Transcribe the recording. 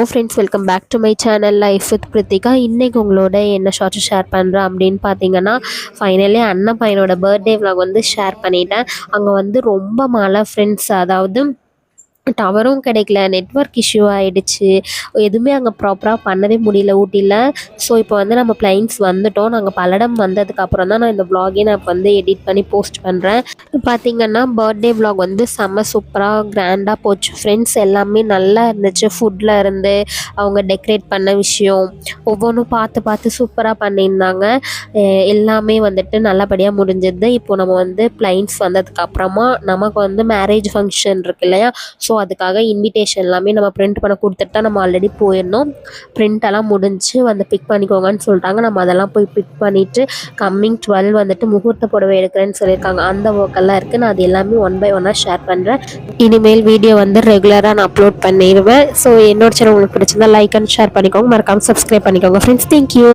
Friends, welcome back to my channel life with Prithika. இன்றைக்கி உங்களோட என்ன ஷார்ட்ஸ் ஷேர் பண்ணுறேன் அப்படின்னு பார்த்தீங்கன்னா, ஃபைனலி அண்ணன் பையனோட பர்த்டே விலாக் வந்து ஷேர் பண்ணிட்டேன். அங்கே வந்து ரொம்ப மழை ஃப்ரெண்ட்ஸ். அதாவது டவரும் கிடைக்கல, நெட்வொர்க் இஷ்யூ ஆகிடுச்சு. எதுவுமே அங்கே ப்ராப்பராக பண்ணவே முடியல ஊட்டியில். ஸோ இப்போ வந்து நம்ம பிளைன்ஸ் வந்துட்டோம். நாங்கள் பல்லடம் வந்ததுக்கப்புறம் தான் நான் இந்த விலாகே நான் இப்போ வந்து எடிட் பண்ணி போஸ்ட் பண்ணுறேன். பார்த்திங்கன்னா பர்த்டே விலாக் வந்து செம்ம சூப்பராக கிராண்டாக போச்சு ஃப்ரெண்ட்ஸ். எல்லாமே நல்லா இருந்துச்சு. ஃபுட்டில் இருந்து அவங்க டெக்கரேட் பண்ண விஷயம் ஒவ்வொன்றும் பார்த்து பார்த்து சூப்பராக பண்ணியிருந்தாங்க. எல்லாமே வந்துட்டு நல்லபடியாக முடிஞ்சது. இப்போ நம்ம வந்து பிளைன்ஸ் வந்ததுக்கப்புறமா நமக்கு வந்து மேரேஜ் ஃபங்க்ஷன் இருக்கு இல்லையா, ஸோ அதுக்காக இன்விடேஷன் எல்லாமே நம்ம பிரிண்ட் பண்ண கொடுத்துட்டு தான் நம்ம ஆல்ரெடி போயிருந்தோம். பிரிண்டெல்லாம் முடிஞ்சு வந்து பிக் பண்ணிக்கோங்கன்னு சொல்லிட்டாங்க. நம்ம அதெல்லாம் போய் பிக் பண்ணிவிட்டு கம்மிங் 12 வந்துட்டு முகூர்த்த புடவை எடுக்கிறேன்னு சொல்லியிருக்காங்க. அந்த ஒர்க்கெல்லாம் இருக்குது. நான் அது எல்லாமே ஒன் பை ஒன்னாக ஷேர் பண்ணுறேன். இனிமேல் வீடியோ வந்து ரெகுலராக நான் அப்லோட் பண்ணிடுவேன். ஸோ என்னோட சேனல் உங்களுக்கு பிடிச்சிருந்தா லைக் அண்ட் ஷேர் பண்ணிக்கோங்க. மறக்காமல் சப்ஸ்கிரைப் பண்ணிக்கோங்க ஃப்ரெண்ட்ஸ். தேங்க்யூ.